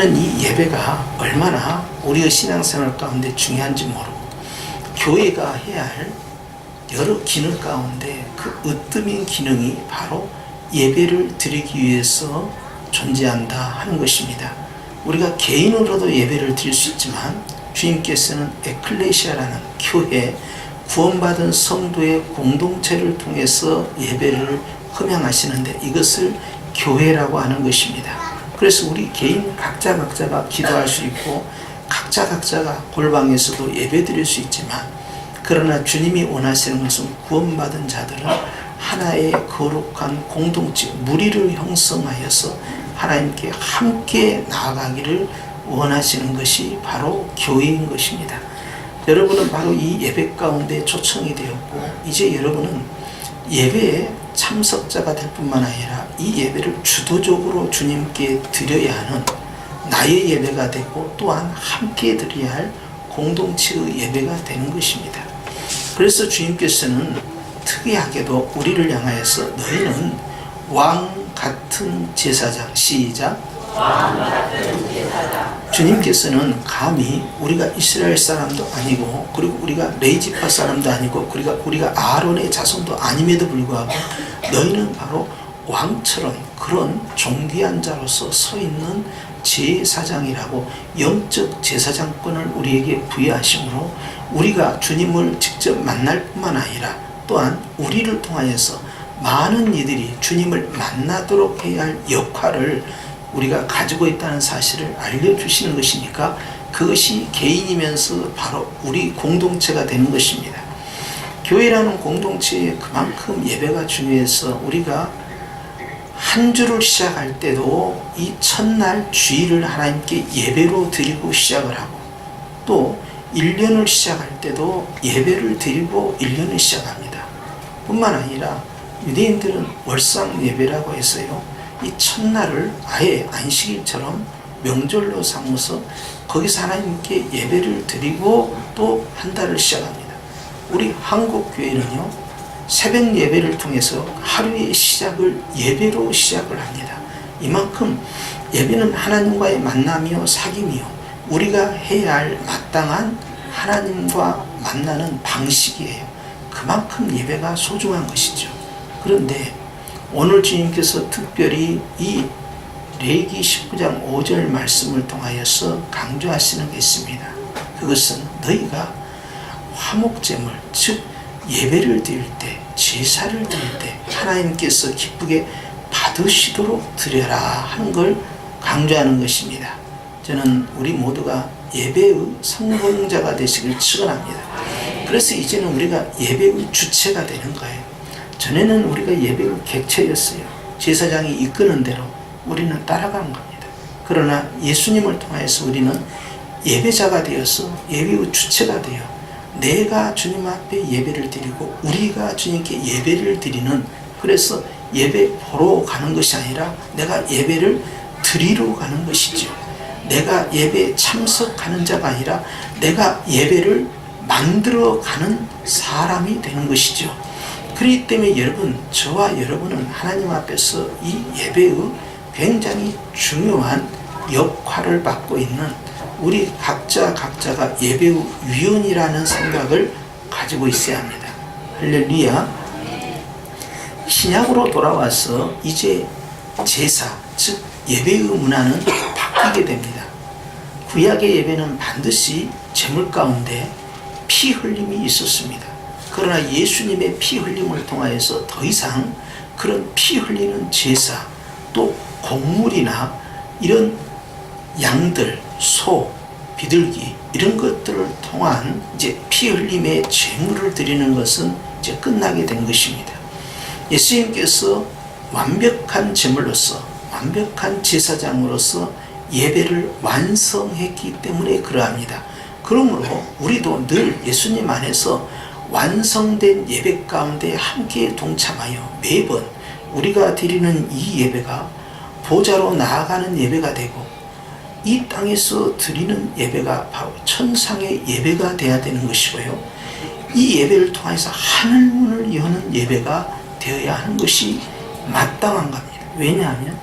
이 예배가 얼마나 우리의 신앙생활 가운데 중요한지 모르고 교회가 해야 할 여러 기능 가운데 그 으뜸인 기능이 바로 예배를 드리기 위해서 존재한다 하는 것입니다. 우리가 개인으로도 예배를 드릴 수 있지만 주님께서는 에클레시아라는 교회, 구원받은 성도의 공동체를 통해서 예배를 흠양하시는데 이것을 교회라고 하는 것입니다. 그래서 우리 개인 각자가 기도할 수 있고 각자가 골방에서도 예배 드릴 수 있지만, 그러나 주님이 원하시는 것은 구원받은 자들은 하나의 거룩한 공동체, 무리를 형성하여서 하나님께 함께 나아가기를 원하시는 것이 바로 교회인 것입니다. 여러분은 바로 이 예배 가운데 초청이 되었고, 이제 여러분은 예배에 참석자가 될 뿐만 아니라 이 예배를 주도적으로 주님께 드려야 하는 나의 예배가 되고 또한 함께 드려야 할 공동체의 예배가 되는 것입니다. 그래서 주님께서는 특이하게도 우리를 향하여서 너희는 왕 같은 제사장, 시작, 왕 같은 제사장. 주님께서는 감히 우리가 이스라엘 사람도 아니고 그리고 우리가 레이지파 사람도 아니고 그리고 우리가 아론의 자손도 아님에도 불구하고 너희는 바로 왕처럼 그런 존귀한 자로서 서 있는 제사장이라고 영적 제사장권을 우리에게 부여하심으로 우리가 주님을 직접 만날 뿐만 아니라 또한 우리를 통하여서 많은 이들이 주님을 만나도록 해야 할 역할을 우리가 가지고 있다는 사실을 알려주시는 것이니까 그것이 개인이면서 바로 우리 공동체가 되는 것입니다. 교회라는 공동체에 그만큼 예배가 중요해서 우리가 한 주를 시작할 때도 이 첫날 주일을 하나님께 예배로 드리고 시작을 하고, 또 1년을 시작할 때도 예배를 드리고 1년을 시작합니다. 뿐만 아니라 유대인들은 월상 예배라고 해서요, 이 첫날을 아예 안식일처럼 명절로 삼아서 거기서 하나님께 예배를 드리고 또 한 달을 시작합니다. 우리 한국 교회는요, 새벽 예배를 통해서 하루의 시작을 예배로 시작을 합니다. 이만큼 예배는 하나님과의 만남이요 사귐이요 우리가 해야 할 마땅한 하나님과 만나는 방식이에요. 그만큼 예배가 소중한 것이죠. 그런데 오늘 주님께서 특별히 이 레위기 19장 5절 말씀을 통하여서 강조하시는 게 있습니다. 그것은 너희가 화목제물, 즉 예배를 드릴 때, 제사를 드릴 때 하나님께서 기쁘게 받으시도록 드려라 하는 걸 강조하는 것입니다. 저는 우리 모두가 예배의 성공자가 되시길 축원합니다. 그래서 이제는 우리가 예배의 주체가 되는 거예요. 전에는 우리가 예배의 객체였어요. 제사장이 이끄는 대로 우리는 따라간 겁니다. 그러나 예수님을 통해서 우리는 예배자가 되어서 예배의 주체가 되어 내가 주님 앞에 예배를 드리고 우리가 주님께 예배를 드리는, 그래서 예배 보러 가는 것이 아니라 내가 예배를 드리러 가는 것이죠. 내가 예배에 참석하는 자가 아니라 내가 예배를 만들어 가는 사람이 되는 것이죠. 그렇기 때문에 여러분, 저와 여러분은 하나님 앞에서 이 예배의 굉장히 중요한 역할을 받고 있는 우리 각자가 예배의 위원이라는 생각을 가지고 있어야 합니다. 할렐루야. 신약으로 돌아와서 이제 제사, 즉 예배의 문화는 바뀌게 됩니다. 구약의 예배는 반드시 제물 가운데 피 흘림이 있었습니다. 그러나 예수님의 피 흘림을 통하여서 더 이상 그런 피 흘리는 제사, 또 곡물이나 이런 양들, 소, 비둘기 이런 것들을 통한 이제 피 흘림의 제물을 드리는 것은 이제 끝나게 된 것입니다. 예수님께서 완벽한 제물로서, 완벽한 제사장으로서 예배를 완성했기 때문에 그러합니다. 그러므로 우리도 늘 예수님 안에서 완성된 예배 가운데 함께 동참하여 매번 우리가 드리는 이 예배가 보좌로 나아가는 예배가 되고 이 땅에서 드리는 예배가 바로 천상의 예배가 되어야 되는 것이고요. 이 예배를 통해서 하늘문을 여는 예배가 되어야 하는 것이 마땅한 겁니다. 왜냐하면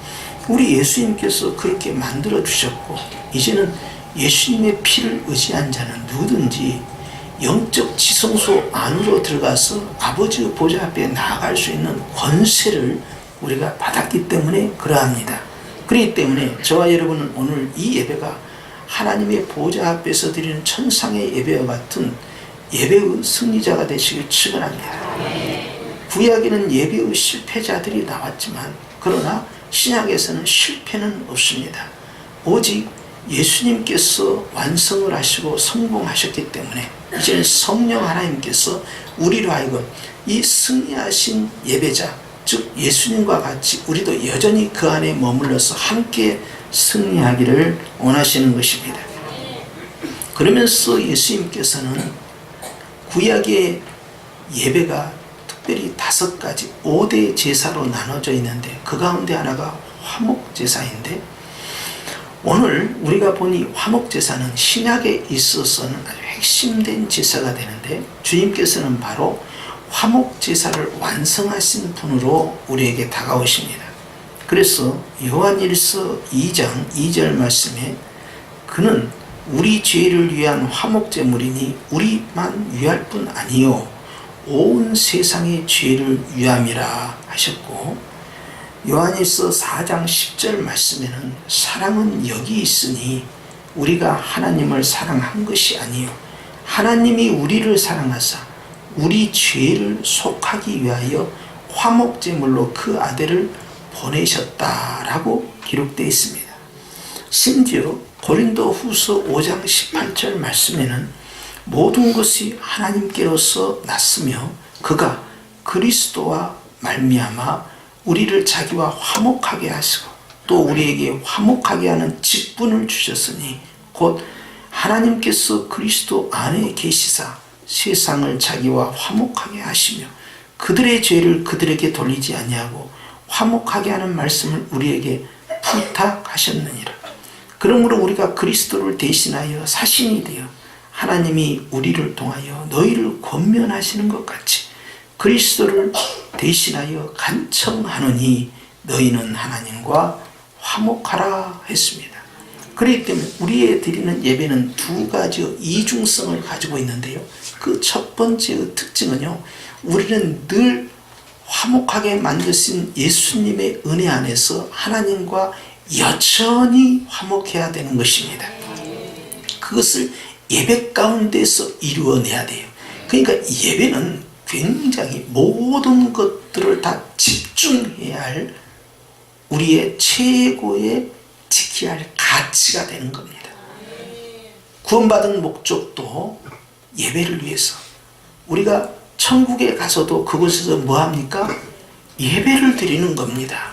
우리 예수님께서 그렇게 만들어 주셨고, 이제는 예수님의 피를 의지한 자는 누구든지 영적 지성소 안으로 들어가서 아버지의 보좌 앞에 나아갈 수 있는 권세를 우리가 받았기 때문에 그러합니다. 그렇기 때문에 저와 여러분은 오늘 이 예배가 하나님의 보좌 앞에서 드리는 천상의 예배와 같은 예배의 승리자가 되시길 축원합니다. 구약에는 예배의 실패자들이 나왔지만, 그러나 신약에서는 실패는 없습니다. 오직 예수님께서 완성을 하시고 성공하셨기 때문에 이제는 성령 하나님께서 우리로 하여금 이 승리하신 예배자, 즉 예수님과 같이 우리도 여전히 그 안에 머물러서 함께 승리하기를 원하시는 것입니다. 그러면서 예수님께서는 구약의 예배가 특별히 5가지 5대 제사로 나눠져 있는데, 그 가운데 하나가 화목제사인데, 오늘 우리가 보니 화목제사는 신약에 있어서는 아주 핵심된 제사가 되는데, 주님께서는 바로 화목제사를 완성하신 분으로 우리에게 다가오십니다. 그래서 요한일서 2장 2절 말씀에 그는 우리 죄를 위한 화목제물이니 우리만 위할 뿐 아니요 온 세상의 죄를 위함이라 하셨고, 요한일서 4장 10절 말씀에는 사랑은 여기 있으니 우리가 하나님을 사랑한 것이 아니요 하나님이 우리를 사랑하사 우리 죄를 속하기 위하여 화목제물로 그 아들을 보내셨다라고 기록되어 있습니다. 심지어 고린도 후서 5장 18절 말씀에는 모든 것이 하나님께로서 났으며 그가 그리스도와 말미암아 우리를 자기와 화목하게 하시고 또 우리에게 화목하게 하는 직분을 주셨으니 곧 하나님께서 그리스도 안에 계시사 세상을 자기와 화목하게 하시며 그들의 죄를 그들에게 돌리지 아니하고 화목하게 하는 말씀을 우리에게 부탁하셨느니라. 그러므로 우리가 그리스도를 대신하여 사신이 되어 하나님이 우리를 통하여 너희를 권면하시는 것 같이 그리스도를 대신하여 간청하노니 너희는 하나님과 화목하라 했습니다. 그렇기 때문에 우리의 드리는 예배는 2가지 이중성을 가지고 있는데요. 그 첫 번째 특징은요, 우리는 늘 화목하게 만드신 예수님의 은혜 안에서 하나님과 여전히 화목해야 되는 것입니다. 그것을 예배 가운데서 이루어내야 돼요. 그러니까 예배는 굉장히 모든 것들을 다 집중해야 할 우리의 최고의 지켜야 할 가치가 되는 겁니다. 구원받은 목적도 예배를 위해서. 우리가 천국에 가서도 그곳에서 뭐합니까? 예배를 드리는 겁니다.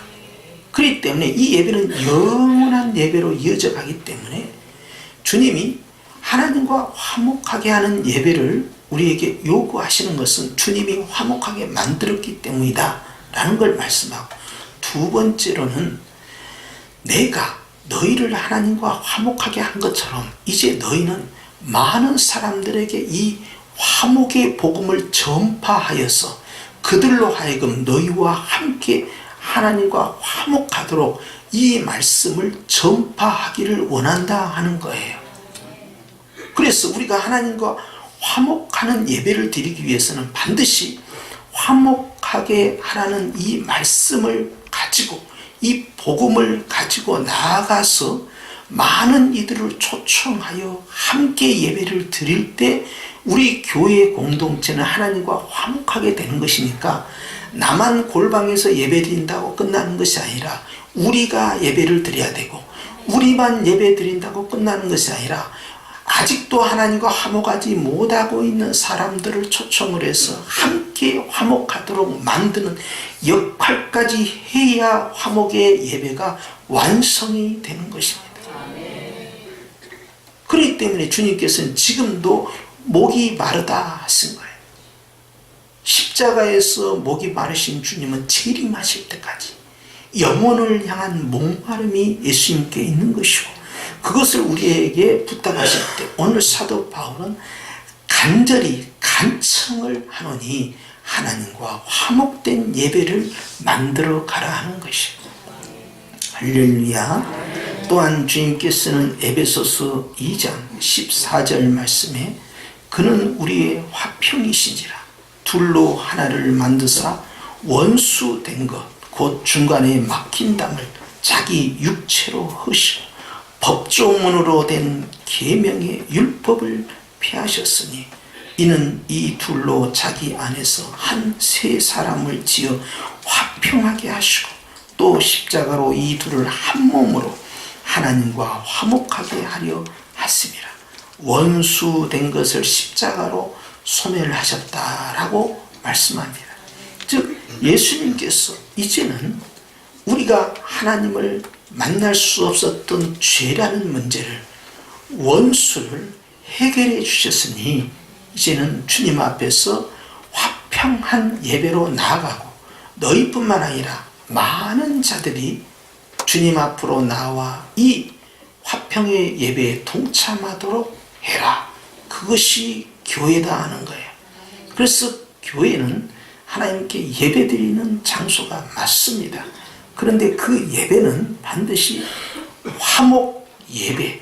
그렇기 때문에 이 예배는 영원한 예배로 이어져 가기 때문에 주님이 하나님과 화목하게 하는 예배를 우리에게 요구하시는 것은 주님이 화목하게 만들었기 때문이다 라는 걸 말씀하고, 2번째로는 내가 너희를 하나님과 화목하게 한 것처럼 이제 너희는 많은 사람들에게 이 화목의 복음을 전파하여서 그들로 하여금 너희와 함께 하나님과 화목하도록 이 말씀을 전파하기를 원한다 하는 거예요. 그래서 우리가 하나님과 화목하는 예배를 드리기 위해서는 반드시 화목하게 하라는 이 말씀을 가지고 이 복음을 가지고 나아가서 많은 이들을 초청하여 함께 예배를 드릴 때 우리 교회 공동체는 하나님과 화목하게 되는 것이니까 나만 골방에서 예배 드린다고 끝나는 것이 아니라 우리가 예배를 드려야 되고 우리만 예배 드린다고 끝나는 것이 아니라 아직도 하나님과 화목하지 못하고 있는 사람들을 초청을 해서 함께 화목하도록 만드는 역할까지 해야 화목의 예배가 완성이 되는 것입니다. 그렇기 때문에 주님께서는 지금도 목이 마르다 하신 거예요. 십자가에서 목이 마르신 주님은 재림하실 때까지 영혼을 향한 목마름이 예수님께 있는 것이고, 그것을 우리에게 부탁하실 때 오늘 사도 바울은 간절히 간청을 하노니 하나님과 화목된 예배를 만들어 가라 하는 것이고, 할렐루야. 또한 주님께서는 에베소서 2장 14절 말씀에 그는 우리의 화평이시니라. 둘로 하나를 만드사 원수된 것 곧 중간에 막힌 담을 자기 육체로 허시고 법조문으로 된 계명의 율법을 폐하셨으니 이는 이 둘로 자기 안에서 한 새 사람을 지어 화평하게 하시고 또 십자가로 이 둘을 한 몸으로 하나님과 화목하게 하려 하심이라. 원수된 것을 십자가로 소멸하셨다라고 말씀합니다. 즉 예수님께서 이제는 우리가 하나님을 만날 수 없었던 죄라는 문제를, 원수를 해결해 주셨으니 이제는 주님 앞에서 화평한 예배로 나아가고 너희뿐만 아니라 많은 자들이 주님 앞으로 나와 이 화평의 예배에 동참하도록 해라. 그것이 교회다 하는 거예요. 그래서 교회는 하나님께 예배드리는 장소가 맞습니다. 그런데 그 예배는 반드시 화목 예배,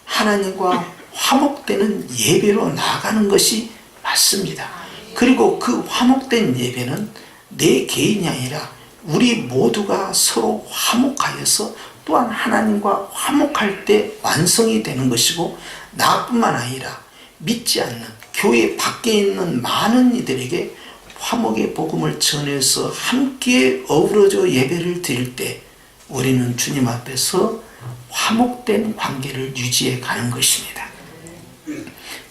하나님과 화목되는 예배로 나아가는 것이 맞습니다. 그리고 그 화목된 예배는 내 개인이 아니라 우리 모두가 서로 화목하여서 또한 하나님과 화목할 때 완성이 되는 것이고, 나뿐만 아니라 믿지 않는 교회 밖에 있는 많은 이들에게 화목의 복음을 전해서 함께 어우러져 예배를 드릴 때 우리는 주님 앞에서 화목된 관계를 유지해 가는 것입니다.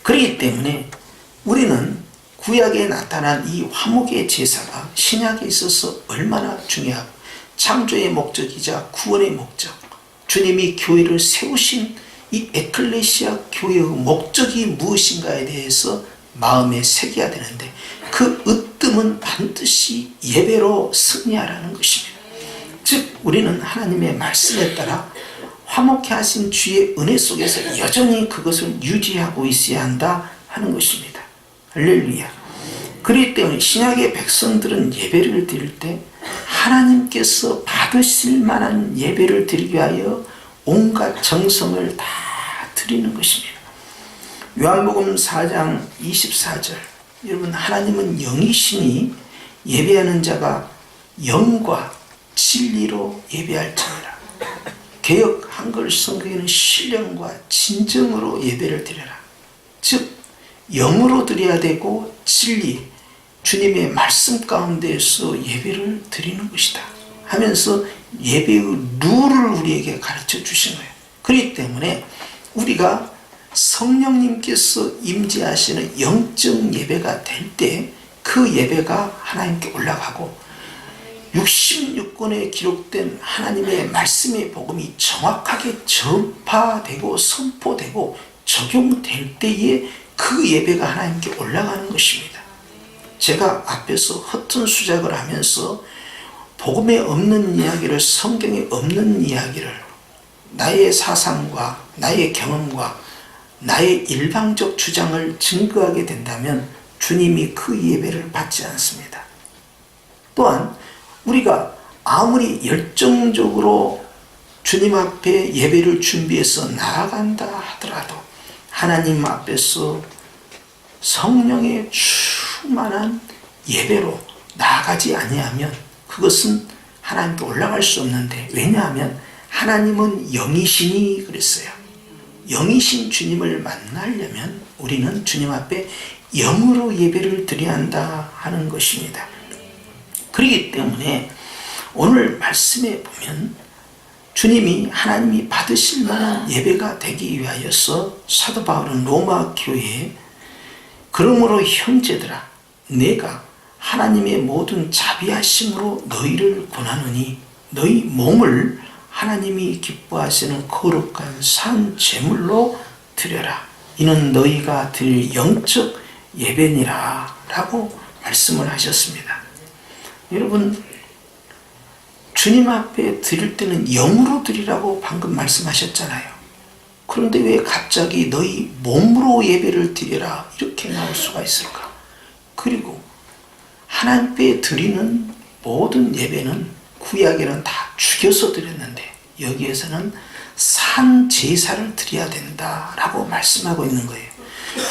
그렇기 때문에 우리는 구약에 나타난 이 화목의 제사가 신약에 있어서 얼마나 중요하고, 창조의 목적이자 구원의 목적, 주님이 교회를 세우신 이 에클레시아 교회의 목적이 무엇인가에 대해서 마음에 새겨야 되는데, 그 으뜸은 반드시 예배로 승리하라는 것입니다. 즉 우리는 하나님의 말씀에 따라 화목케 하신 주의 은혜 속에서 여전히 그것을 유지하고 있어야 한다 하는 것입니다. 할렐루야. 그렇기 때문에 신약의 백성들은 예배를 드릴 때 하나님께서 받으실 만한 예배를 드리기 위하여 온갖 정성을 다 드리는 것입니다. 요한복음 4장 24절, 여러분, 하나님은 영이시니 예배하는 자가 영과 진리로 예배할지니라. 개역 한글 성경에는 신령과 진정으로 예배를 드려라. 즉 영으로 드려야 되고 진리, 주님의 말씀 가운데에서 예배를 드리는 것이다 하면서 예배의 룰을 우리에게 가르쳐 주신 거예요. 그렇기 때문에 우리가 성령님께서 임재하시는 영적 예배가 될 때 그 예배가 하나님께 올라가고, 66권에 기록된 하나님의 말씀의 복음이 정확하게 전파되고 선포되고 적용될 때에 그 예배가 하나님께 올라가는 것입니다. 제가 앞에서 허튼 수작을 하면서 복음에 없는 이야기를, 성경에 없는 이야기를 나의 사상과 나의 경험과 나의 일방적 주장을 증거하게 된다면 주님이 그 예배를 받지 않습니다. 또한 우리가 아무리 열정적으로 주님 앞에 예배를 준비해서 나아간다 하더라도 하나님 앞에서 성령의 충만한 예배로 나아가지 아니하면 그것은 하나님께 올라갈 수 없는데, 왜냐하면 하나님은 영이시니 그랬어요. 영이신 주님을 만나려면 우리는 주님 앞에 영으로 예배를 드려야 한다 하는 것입니다. 그렇기 때문에 오늘 말씀에 보면 주님이, 하나님이 받으실 만한 예배가 되기 위하여서 사도 바울은 로마 교회에 그러므로 형제들아 내가 하나님의 모든 자비하심으로 너희를 권하노니 너희 몸을 하나님이 기뻐하시는 거룩한 산 제물로 드려라. 이는 너희가 드릴 영적 예배니라 라고 말씀을 하셨습니다. 여러분, 주님 앞에 드릴 때는 영으로 드리라고 방금 말씀하셨잖아요. 그런데 왜 갑자기 너희 몸으로 예배를 드려라 이렇게 나올 수가 있을까? 그리고 하나님께 드리는 모든 예배는 구약에는 다 죽여서 드렸는데 여기에서는 산 제사를 드려야 된다라고 말씀하고 있는 거예요.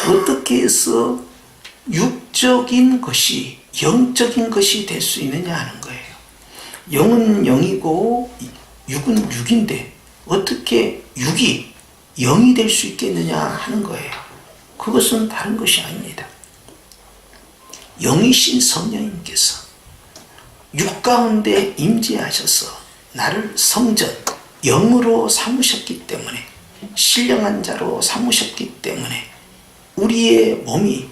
어떻게 해서 육적인 것이 영적인 것이 될 수 있느냐 하는 거예요. 영은 영이고 육은 육인데 어떻게 육이 영이 될 수 있겠느냐 하는 거예요. 그것은 다른 것이 아닙니다. 영이신 성령님께서 육 가운데 임재하셔서 나를 성전, 영으로 삼으셨기 때문에, 신령한 자로 삼으셨기 때문에 우리의 몸이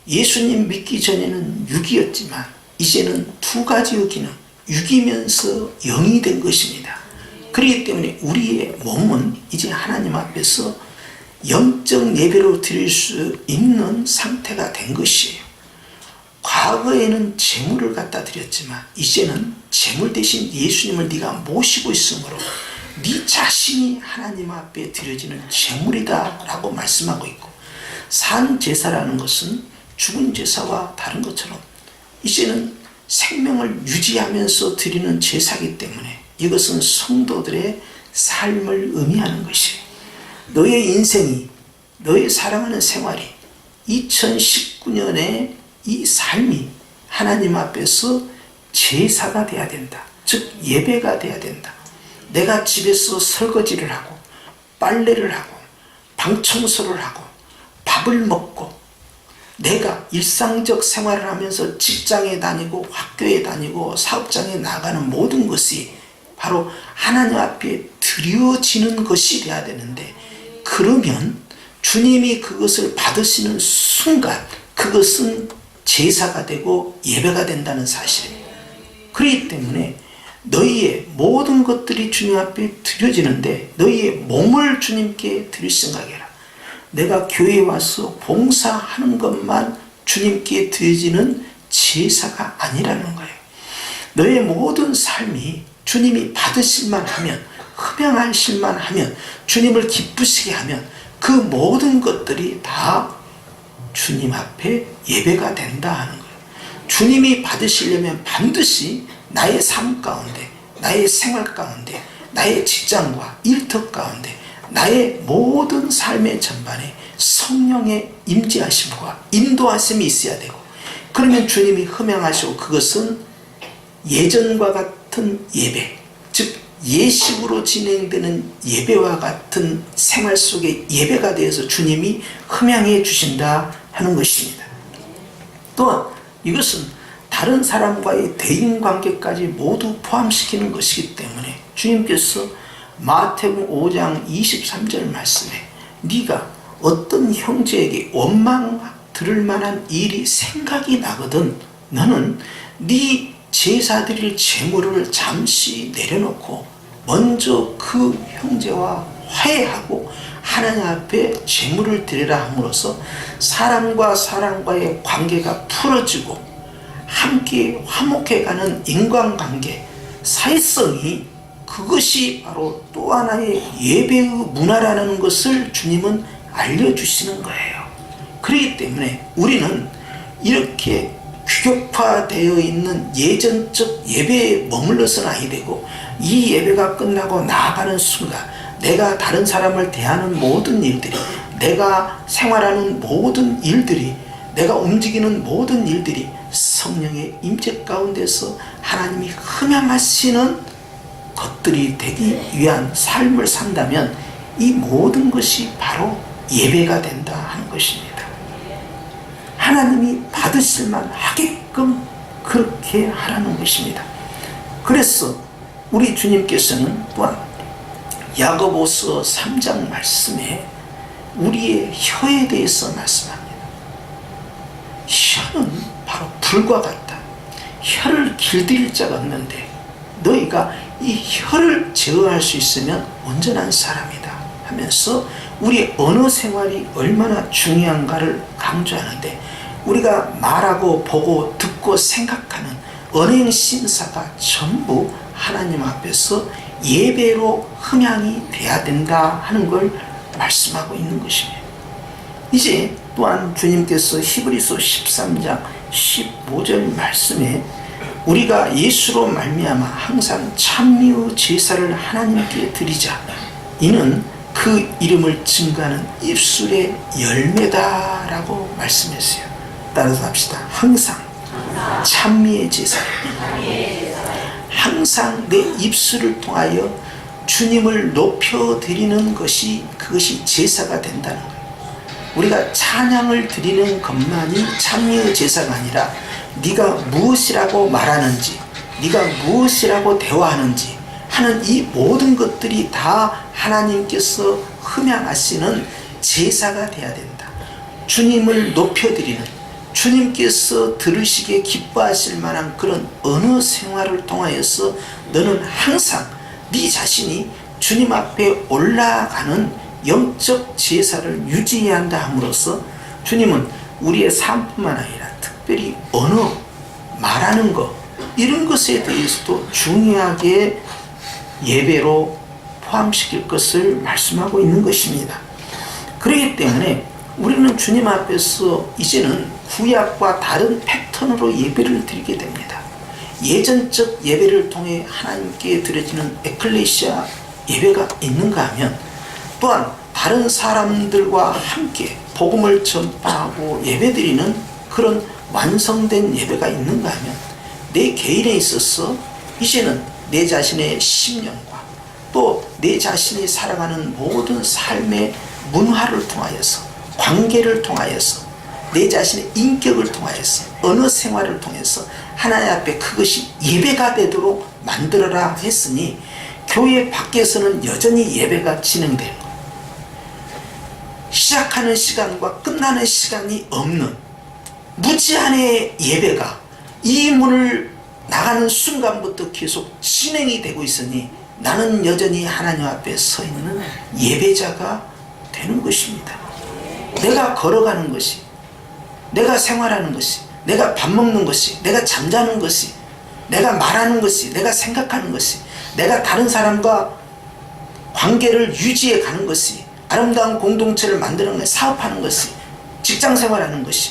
예수님 믿기 전에는 육이었지만 이제는 두 가지의 기능, 육이면서 영이 된 것입니다. 그렇기 때문에 우리의 몸은 이제 하나님 앞에서 영적 예배로 드릴 수 있는 상태가 된 것이에요. 과거에는 제물을 갖다 드렸지만 이제는 제물 대신 예수님을 네가 모시고 있으므로 네 자신이 하나님 앞에 드려지는 제물이다 라고 말씀하고 있고, 산 제사라는 것은 죽은 제사와 다른 것처럼 이제는 생명을 유지하면서 드리는 제사이기 때문에 이것은 성도들의 삶을 의미하는 것이에요. 너의 인생이, 너의 사랑하는 생활이 2019년에 이 삶이 하나님 앞에서 제사가 돼야 된다. 즉 예배가 돼야 된다. 내가 집에서 설거지를 하고 빨래를 하고 방 청소를 하고 밥을 먹고 내가 일상적 생활을 하면서 직장에 다니고 학교에 다니고 사업장에 나가는 모든 것이 바로 하나님 앞에 드려지는 것이 돼야 되는데, 그러면 주님이 그것을 받으시는 순간 그것은 제사가 되고 예배가 된다는 사실입니다. 그렇기 때문에 너희의 모든 것들이 주님 앞에 드려지는데 너희의 몸을 주님께 드릴 생각해라. 내가 교회에 와서 봉사하는 것만 주님께 드려지는 제사가 아니라는 거예요. 너의 모든 삶이 주님이 받으실만 하면, 흠양하실만 하면, 주님을 기쁘시게 하면 그 모든 것들이 다 주님 앞에 예배가 된다 하는 거예요. 주님이 받으시려면 반드시 나의 삶 가운데, 나의 생활 가운데, 나의 직장과 일터 가운데, 나의 모든 삶의 전반에 성령의 임재하심과 인도하심이 있어야 되고, 그러면 주님이 흠양하시고 그것은 예전과 같은 예배, 즉 예식으로 진행되는 예배와 같은 생활 속의 예배가 되어서 주님이 흠양해 주신다 하는 것입니다. 또한 이것은 다른 사람과의 대인관계까지 모두 포함시키는 것이기 때문에 주님께서 마태복음 5장 23절 말씀에 네가 어떤 형제에게 원망 들을 만한 일이 생각이 나거든 너는 네 제사 드릴 제물을 잠시 내려놓고 먼저 그 형제와 화해하고 하나님 앞에 제물을 드리라 함으로써 사람과 사람과의 관계가 풀어지고 함께 화목해가는 인간관계, 사회성이, 그것이 바로 또 하나의 예배의 문화라는 것을 주님은 알려주시는 거예요. 그렇기 때문에 우리는 이렇게 규격화되어 있는 예전적 예배에 머물러서는 아니 되고, 이 예배가 끝나고 나아가는 순간 내가 다른 사람을 대하는 모든 일들이, 내가 생활하는 모든 일들이, 내가 움직이는 모든 일들이 성령의 임재 가운데서 하나님이 흠양하시는 것들이 되기 위한 삶을 산다면 이 모든 것이 바로 예배가 된다 하는 것입니다. 하나님이 받으실만 하게끔 그렇게 하라는 것입니다. 그래서 우리 주님께서는 또한 야고보서 3장 말씀에 우리의 혀에 대해서 말씀합니다. 혀는 바로 불과 같다. 혀를 길들일 자가 없는데 너희가 이 혀를 제어할 수 있으면 온전한 사람이다 하면서 우리의 언어 생활이 얼마나 중요한가를 강조하는데, 우리가 말하고 보고 듣고 생각하는 언행 심사가 전부 하나님 앞에서 예배로 흠양이 돼야 된다 하는 걸 말씀하고 있는 것입니다. 이제 또한 주님께서 히브리서 13장 15절 말씀에 우리가 예수로 말미암아 항상 찬미의 제사를 하나님께 드리자. 이는 그 이름을 증거하는 입술의 열매다라고 말씀했어요. 따라서 합시다. 항상 찬미의 제사. 항상 내 입술을 통하여 주님을 높여드리는 것이, 그것이 제사가 된다는 거예요. 우리가 찬양을 드리는 것만이 찬미의 제사가 아니라 네가 무엇이라고 말하는지, 네가 무엇이라고 대화하는지 하는 이 모든 것들이 다 하나님께서 흠양하시는 제사가 돼야 된다. 주님을 높여드리는, 주님께서 들으시기에 기뻐하실 만한 그런 언어 생활을 통하여서 너는 항상 네 자신이 주님 앞에 올라가는 영적 제사를 유지해야 한다 함으로써 주님은 우리의 삶뿐만 아니라 특별히 언어, 말하는 것, 이런 것에 대해서도 중요하게 예배로 포함시킬 것을 말씀하고 있는 것입니다. 그렇기 때문에 우리는 주님 앞에서 이제는 구약과 다른 패턴으로 예배를 드리게 됩니다. 예전적 예배를 통해 하나님께 드려지는 에클레시아 예배가 있는가 하면, 또한 다른 사람들과 함께 복음을 전파하고 예배드리는 그런 완성된 예배가 있는가 하면, 내 개인에 있어서 이제는 내 자신의 심령과 또 내 자신이 살아가는 모든 삶의 문화를 통하여서, 관계를 통하여서, 내 자신의 인격을 통하여서, 언어 생활을 통해서 하나님 앞에 그것이 예배가 되도록 만들어라 했으니, 교회 밖에서는 여전히 예배가 진행되는 거예요. 시작하는 시간과 끝나는 시간이 없는 무제한의 예배가 이 문을 나가는 순간부터 계속 진행이 되고 있으니, 나는 여전히 하나님 앞에 서 있는 예배자가 되는 것입니다. 내가 걸어가는 것이, 내가 생활하는 것이, 내가 밥 먹는 것이, 내가 잠자는 것이, 내가 말하는 것이, 내가 생각하는 것이, 내가 다른 사람과 관계를 유지해 가는 것이, 아름다운 공동체를 만드는 것이, 사업하는 것이, 직장 생활하는 것이,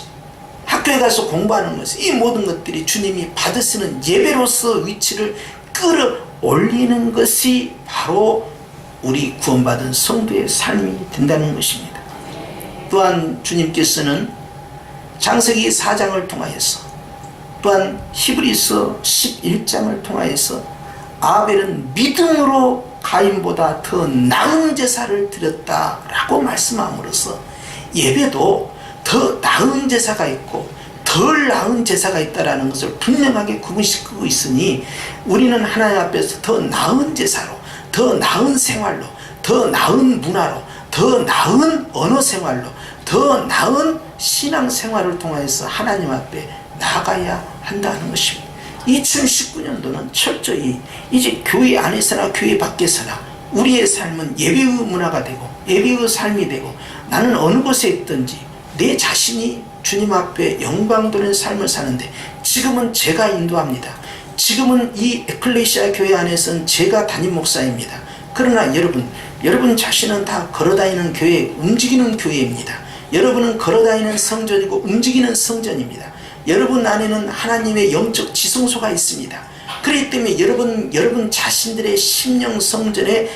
학교에 가서 공부하는 것이, 이 모든 것들이 주님이 받으시는 예배로서 위치를 끌어올리는 것이 바로 우리 구원받은 성도의 삶이 된다는 것입니다. 또한 주님께서는 창세기 4장을 통하여서, 또한 히브리서 11장을 통하여서 아벨은 믿음으로 가인보다 더 나은 제사를 드렸다라고 말씀함으로써 예배도 더 나은 제사가 있고 덜 나은 제사가 있다라는 것을 분명하게 구분시키고 있으니, 우리는 하나님 앞에서 더 나은 제사로, 더 나은 생활로, 더 나은 문화로, 더 나은 언어 생활로, 더 나은 신앙 생활을 통해서 하나님 앞에 나아가야 한다는 것입니다. 2019년도는 철저히 이제 교회 안에서나 교회 밖에서나 우리의 삶은 예배의 문화가 되고 예배의 삶이 되고, 나는 어느 곳에 있든지 내 자신이 주님 앞에 영광 돌리는 삶을 사는데, 지금은 제가 인도합니다. 지금은 이 에클레시아 교회 안에서는 제가 담임 목사입니다. 그러나 여러분 자신은 다 걸어다니는 교회, 움직이는 교회입니다. 여러분은 걸어다니는 성전이고 움직이는 성전입니다. 여러분 안에는 하나님의 영적 지성소가 있습니다. 그렇기 때문에 여러분 자신들의 심령 성전에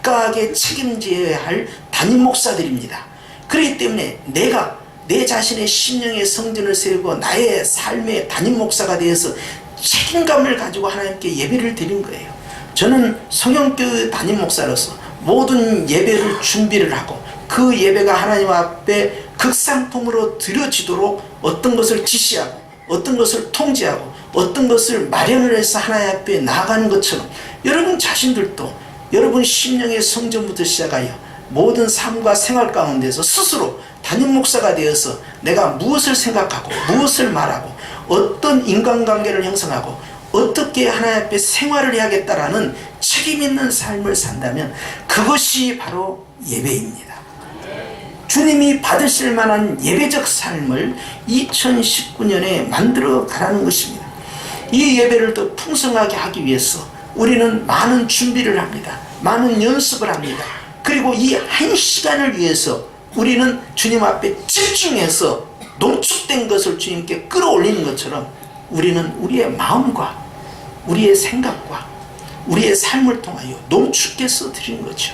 각각의 책임져야 할 담임 목사들입니다. 그렇기 때문에 내가 내 자신의 심령의 성전을 세우고 나의 삶의 담임 목사가 되어서 책임감을 가지고 하나님께 예배를 드린 거예요. 저는 성형교회 담임 목사로서 모든 예배를 준비를 하고, 그 예배가 하나님 앞에 극상품으로 드려지도록 어떤 것을 지시하고, 어떤 것을 통제하고, 어떤 것을 마련을 해서 하나님 앞에 나아가는 것처럼, 여러분 자신들도 여러분 심령의 성전부터 시작하여 모든 삶과 생활 가운데서 스스로 담임 목사가 되어서 내가 무엇을 생각하고 무엇을 말하고 어떤 인간관계를 형성하고 어떻게 하나님 앞에 생활을 해야겠다라는 책임 있는 삶을 산다면, 그것이 바로 예배입니다. 주님이 받으실 만한 예배적 삶을 2019년에 만들어 가라는 것입니다. 이 예배를 더 풍성하게 하기 위해서 우리는 많은 준비를 합니다. 많은 연습을 합니다. 그리고 이 한 시간을 위해서 우리는 주님 앞에 집중해서 농축된 것을 주님께 끌어올리는 것처럼, 우리는 우리의 마음과 우리의 생각과 우리의 삶을 통하여 농축해서 드리는 거죠.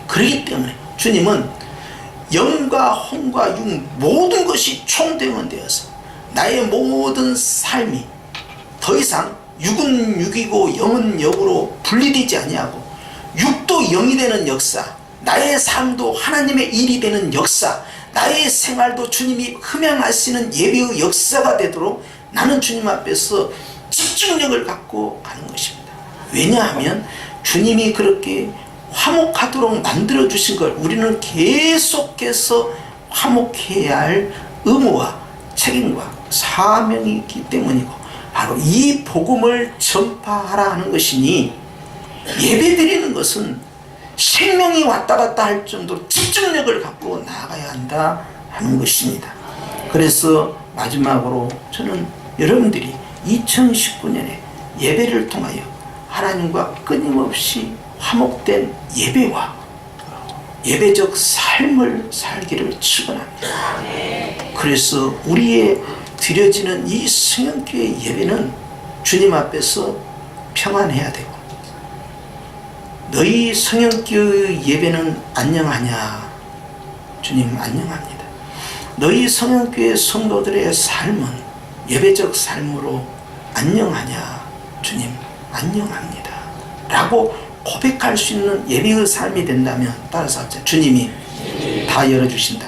그렇기 때문에 주님은 영과 혼과 육 모든 것이 총동원되어서 나의 모든 삶이 더 이상 육은 육이고 영은 영으로 분리되지 아니하고 육도 영이 되는 역사, 나의 삶도 하나님의 일이 되는 역사, 나의 생활도 주님이 흠양하시는 예배의 역사가 되도록 나는 주님 앞에서 집중력을 갖고 가는 것입니다. 왜냐하면 주님이 그렇게 화목하도록 만들어주신 걸 우리는 계속해서 화목해야 할 의무와 책임과 사명이 있기 때문이고, 바로 이 복음을 전파하라 하는 것이니, 예배드리는 것은 생명이 왔다 갔다 할 정도로 집중력을 갖고 나아가야 한다 하는 것입니다. 그래서 마지막으로 저는 여러분들이 2019년에 예배를 통하여 하나님과 끊임없이 화목된 예배와 예배적 삶을 살기를 축원합니다. 그래서 우리의 드려지는 이 성령교회 예배는 주님 앞에서 평안해야 되고, 너희 성령교회 예배는 안녕하냐? 주님 안녕합니다. 너희 성령교회 성도들의 삶은 예배적 삶으로 안녕하냐? 주님 안녕합니다 라고 고백할 수 있는 예배의 삶이 된다면, 따라서 합시다. 주님이 다 열어주신다.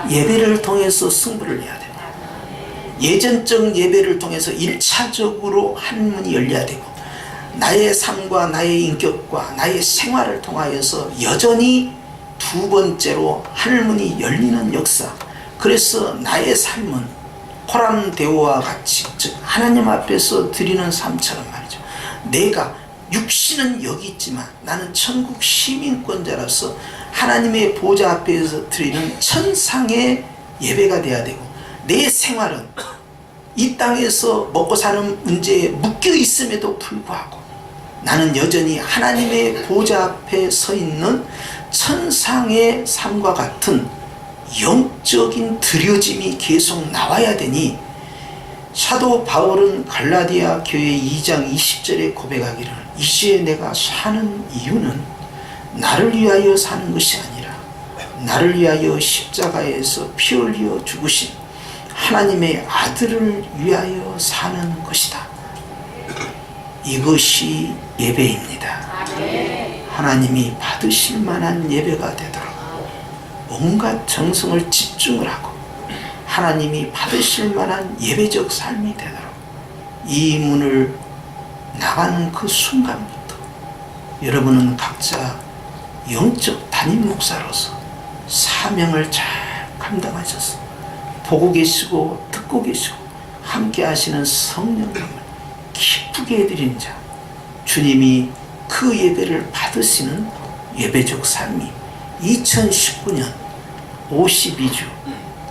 예배를 통해서 승부를 해야 됩니다. 예전적 예배를 통해서 1차적으로 한문이 열려야 되고, 나의 삶과 나의 인격과 나의 생활을 통하여서 여전히 두 번째로 하늘문이 열리는 역사. 그래서 나의 삶은 호람대오와 같이, 즉 하나님 앞에서 드리는 삶처럼 말이죠. 내가 육신은 여기 있지만 나는 천국 시민권자로서 하나님의 보좌 앞에서 드리는 천상의 예배가 돼야 되고, 내 생활은 이 땅에서 먹고 사는 문제에 묶여 있음에도 불구하고 나는 여전히 하나님의 보좌 앞에 서 있는 천상의 삶과 같은 영적인 드려짐이 계속 나와야 되니, 사도 바울은 갈라디아 교회 2장 20절에 고백하기를, 이제 내가 사는 이유는 나를 위하여 사는 것이 아니라 나를 위하여 십자가에서 피 흘려 죽으신 하나님의 아들을 위하여 사는 것이다. 이것이 예배입니다. 하나님이 받으실 만한 예배가 되도록 온갖 정성을 집중을 하고 하나님이 받으실 만한 예배적 삶이 되도록 이 문을 나가는 그 순간부터 여러분은 각자 영적 담임 목사로서 사명을 잘 감당하셔서 보고 계시고 듣고 계시고 함께 하시는 성령님을 기쁘게 해드린 자, 주님이 그 예배를 받으시는 예배적 삶이 2019년 52주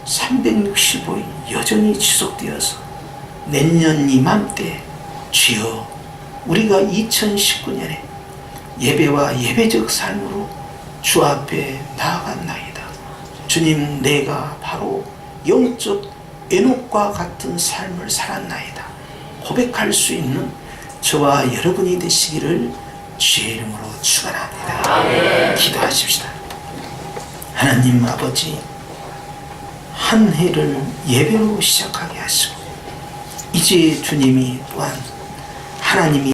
365일 여전히 지속되어서 내년 이맘때 주여 우리가 2019년에 예배와 예배적 삶으로 주 앞에 나아갔나이다. 주님, 내가 바로 영적 에녹과 같은 삶을 살았나이다 고백할 수 있는 저와 여러분이 되시기를 주의 이름으로 축원합니다. 기도하십시다. 하나님 아버지, 한 해를 예배로 시작하게 하시고 이제 주님이 또한 하나님이